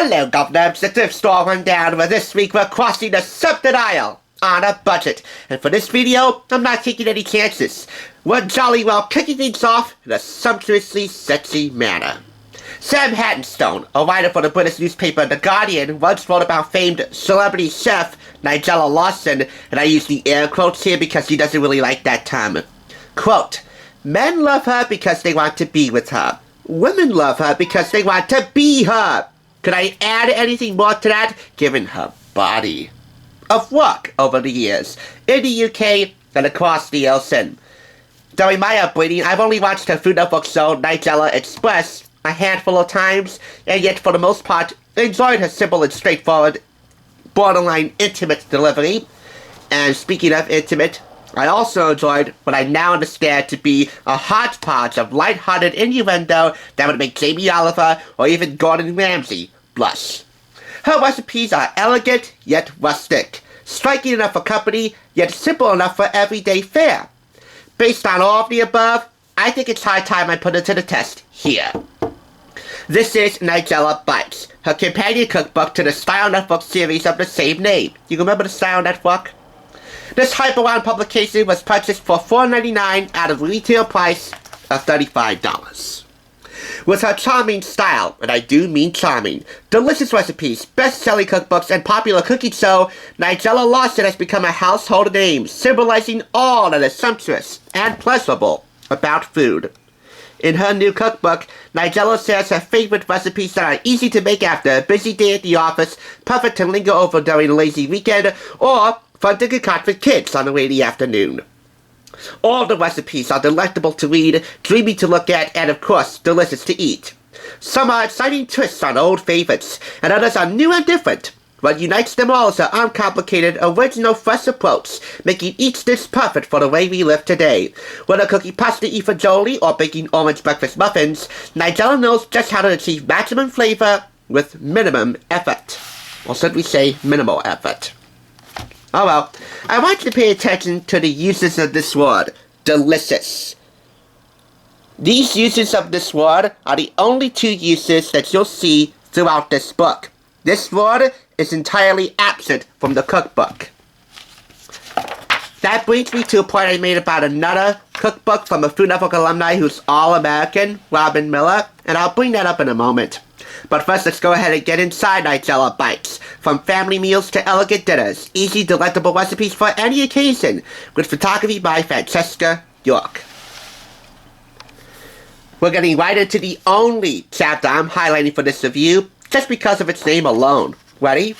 Hello, Governor. It's the Thrift Store Rundown, where this week we're crossing the subject aisle on a budget. And for this video, I'm not taking any chances. We're jolly well kicking things off in a sumptuously sexy manner. Sam Hattenstone, a writer for the British newspaper The Guardian, once wrote about famed celebrity chef Nigella Lawson, and I use the air quotes here because he doesn't really like that term. Quote, "Men love her because they want to be with her. Women love her because they want to be her. Could I add anything more to that, given her body of work over the years, in the UK and across the ocean? During my upbringing, I've only watched her Food Network show, Nigella Express, a handful of times, and yet for the most part, enjoyed her simple and straightforward, borderline intimate delivery. And speaking of intimate, I also enjoyed what I now understand to be a hodgepodge of light-hearted innuendo that would make Jamie Oliver or even Gordon Ramsay blush. Her recipes are elegant yet rustic, striking enough for company yet simple enough for everyday fare. Based on all of the above, I think it's high time I put it to the test here. This is Nigella Bites, her companion cookbook to the Style Network series of the same name. You remember the Style Network? This hyper-round publication was purchased for $4.99 out of a retail price of $35. With her charming style, and I do mean charming, delicious recipes, best-selling cookbooks, and popular cooking show, Nigella Lawson has become a household name, symbolizing all that is sumptuous and pleasurable about food. In her new cookbook, Nigella shares her favorite recipes that are easy to make after a busy day at the office, perfect to linger over during a lazy weekend, or fun to concoct with kids on a rainy afternoon. All the recipes are delectable to read, dreamy to look at, and of course, delicious to eat. Some are exciting twists on old favorites, and others are new and different. What unites them all is her uncomplicated, original, fresh approach, making each dish perfect for the way we live today. Whether cooking pasta e fagioli or baking orange breakfast muffins, Nigella knows just how to achieve maximum flavor with minimum effort. Or should we say minimal effort? Oh well, I want you to pay attention to the uses of this word, delicious. These uses of this word are the only two uses that you'll see throughout this book. This word is entirely absent from the cookbook. That brings me to a point I made about another cookbook from a Food Network alumni who's all-American, Robin Miller, and I'll bring that up in a moment. But first, let's go ahead and get inside Nigella Bites. From family meals to elegant dinners, easy, delectable recipes for any occasion, with photography by Francesca York. We're getting right into the only chapter I'm highlighting for this review, just because of its name alone. Ready?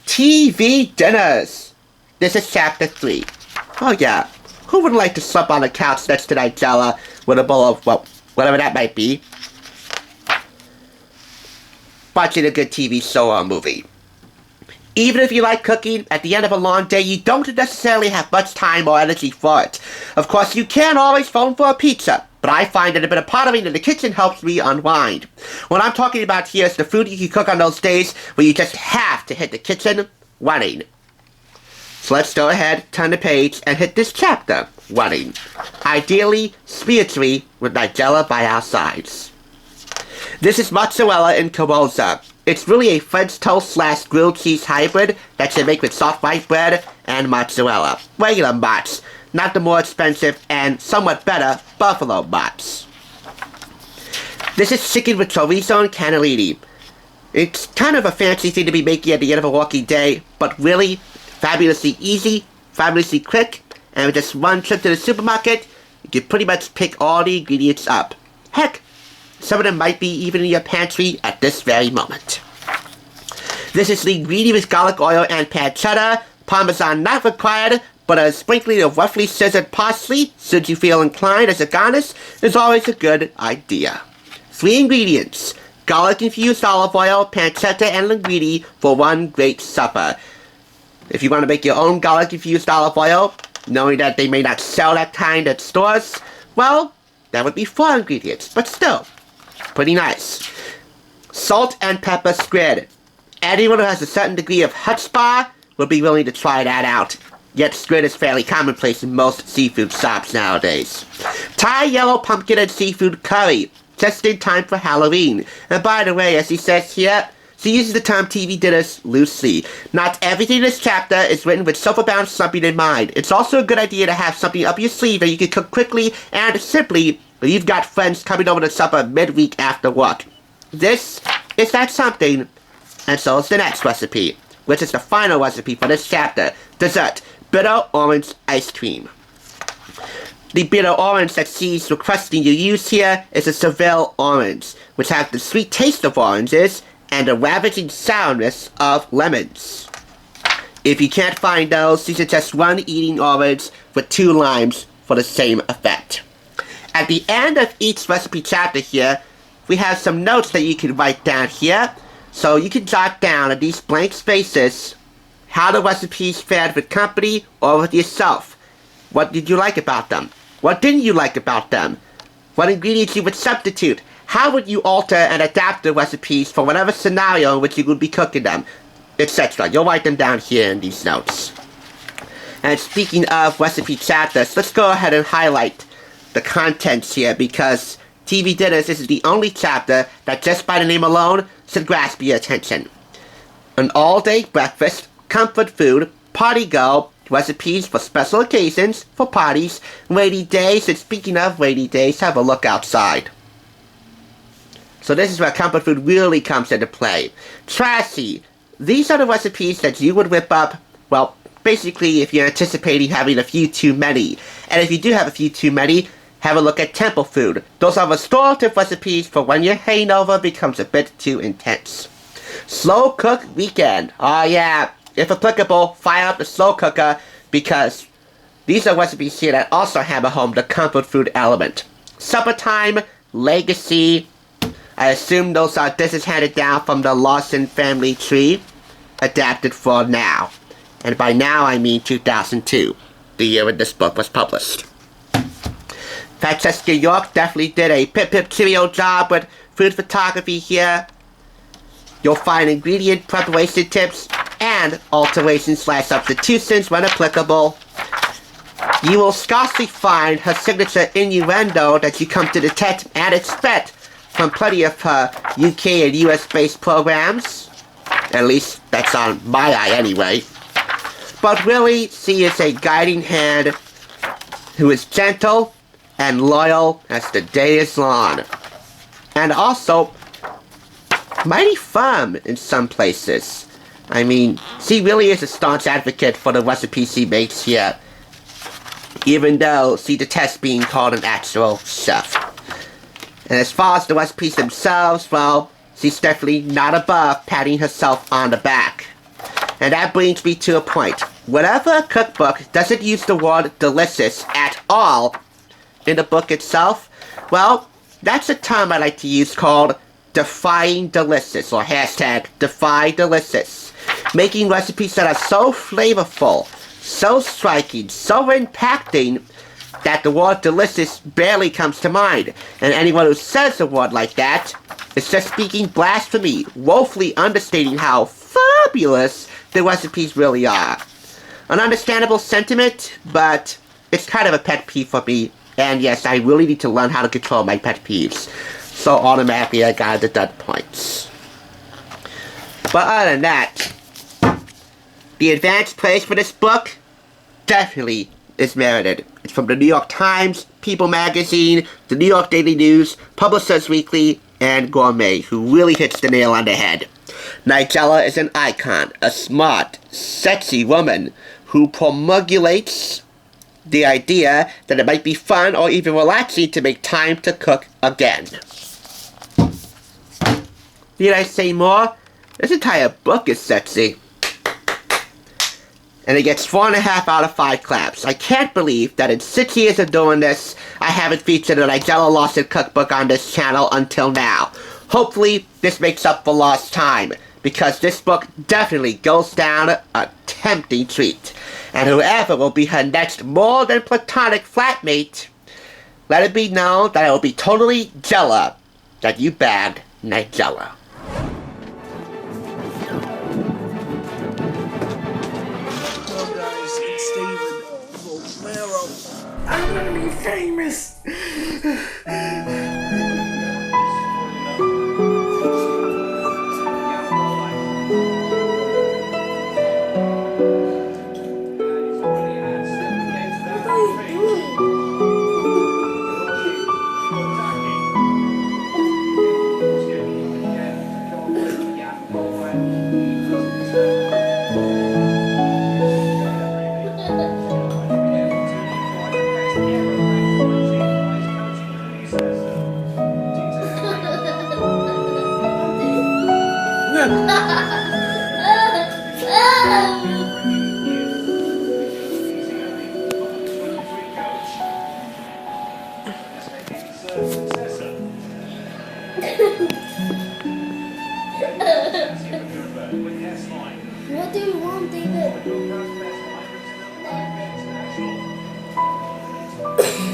TV dinners. This is chapter 3. Oh yeah, who wouldn't like to slump on the couch next to Nigella with a bowl of, well, whatever that might be, watching a good TV show or movie. Even if you like cooking, at the end of a long day, you don't necessarily have much time or energy for it. Of course, you can always phone for a pizza, but I find that a bit of pottering in the kitchen helps me unwind. What I'm talking about here is the food you can cook on those days where you just have to hit the kitchen running. So let's go ahead, turn the page, and hit this chapter running. Ideally, spiritually, with Nigella by our sides. This is mozzarella in Carosa. It's really a French toast / grilled cheese hybrid that you make with soft white bread and mozzarella. Regular mozz, not the more expensive and somewhat better buffalo mozz. This is chicken with chorizo and cannellini. It's kind of a fancy thing to be making at the end of a working day, but really fabulously easy, fabulously quick, and with just one trip to the supermarket, you can pretty much pick all the ingredients up. Heck, some of them might be even in your pantry at this very moment. This is linguine with garlic oil and pancetta, parmesan not required, but a sprinkling of roughly scissored parsley, should you feel inclined as a garnish, is always a good idea. 3 ingredients: garlic-infused olive oil, pancetta, and linguine for one great supper. If you want to make your own garlic-infused olive oil, knowing that they may not sell that kind at stores, well, that would be 4 ingredients, but still, pretty nice. Salt and pepper squid. Anyone who has a certain degree of chutzpah will be willing to try that out. Yet squid is fairly commonplace in most seafood shops nowadays. Thai yellow pumpkin and seafood curry, just in time for Halloween. And by the way, as he says here, She uses the term TV dinners loosely. Not everything in this chapter is written with silver-bound something in mind. It's also a good idea to have something up your sleeve that you can cook quickly and simply when you've got friends coming over to supper midweek after work. This is that something, and so is the next recipe, which is the final recipe for this chapter. Dessert, bitter orange ice cream. The bitter orange that she's requesting you use here is a Seville orange, which has the sweet taste of oranges and the ravaging sourness of lemons. If you can't find those, you suggest one eating orange with 2 limes for the same effect. At the end of each recipe chapter here, we have some notes that you can write down here, so you can jot down in these blank spaces how the recipes fared with company or with yourself. What did you like about them? What didn't you like about them? What ingredients you would substitute? How would you alter and adapt the recipes for whatever scenario in which you would be cooking them, etc. You'll write them down here in these notes. And speaking of recipe chapters, let's go ahead and highlight the contents here, because TV Dinners is the only chapter that just by the name alone should grasp your attention. An all-day breakfast, comfort food, party girl, recipes for special occasions, for parties, rainy days, and speaking of rainy days, have a look outside. So this is where comfort food really comes into play. Trashy. These are the recipes that you would whip up, well, basically if you're anticipating having a few too many. And if you do have a few too many, have a look at temple food. Those are restorative recipes for when your hangover becomes a bit too intense. Slow cook weekend. Oh yeah, if applicable, fire up the slow cooker, because these are recipes here that also hammer home the comfort food element. Supper time, legacy. I assume those are dishes handed down from the Lawson family tree, adapted for now. And by now I mean 2002, the year when this book was published. Francesca York definitely did a pip cheerio job with food photography here. You'll find ingredient preparation tips and alterations/substitutions when applicable. You will scarcely find her signature innuendo that you come to detect and expect from plenty of her UK and US based programs. At least that's on my eye anyway. But really, she is a guiding hand who is gentle and loyal as the day is long. And also, mighty firm in some places. I mean, she really is a staunch advocate for the recipes she makes here, even though she detests being called an actual chef. And as far as the recipes themselves, well, she's definitely not above patting herself on the back. And that brings me to a point. Whenever a cookbook doesn't use the word delicious at all in the book itself, well, that's a term I like to use called defying delicious, or hashtag defy delicious. Making recipes that are so flavorful, so striking, so impacting that the word delicious barely comes to mind. And anyone who says a word like that is just speaking blasphemy, woefully understating how fabulous the recipes really are. An understandable sentiment, but it's kind of a pet peeve for me. And yes, I really need to learn how to control my pet peeves. So automatically I got the dud points. But other than that, the advanced praise for this book definitely is merited. It's from the New York Times, People Magazine, the New York Daily News, Publishers Weekly, and Gourmet, who really hits the nail on the head. Nigella is an icon, a smart, sexy woman who promulgates the idea that it might be fun or even relaxing to make time to cook again. Need I say more? This entire book is sexy. And it gets 4.5 out of 5 claps. I can't believe that in 6 years of doing this, I haven't featured a Nigella Lawson cookbook on this channel until now. Hopefully, this makes up for lost time, because this book definitely goes down a tempting treat. And whoever will be her next more than platonic flatmate, let it be known that I will be totally jella that you bagged Nigella. I'm gonna be famous.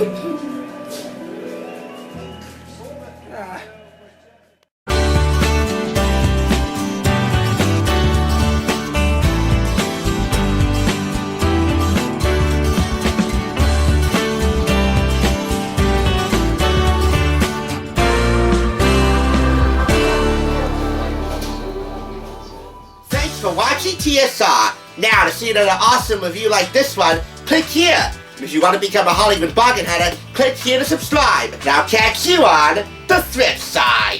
Thanks for watching TSR. Now, to see another awesome review like this one, click here. If you want to become a Hollywood bargain hunter, click here to subscribe. And I'll catch you on the thrift side.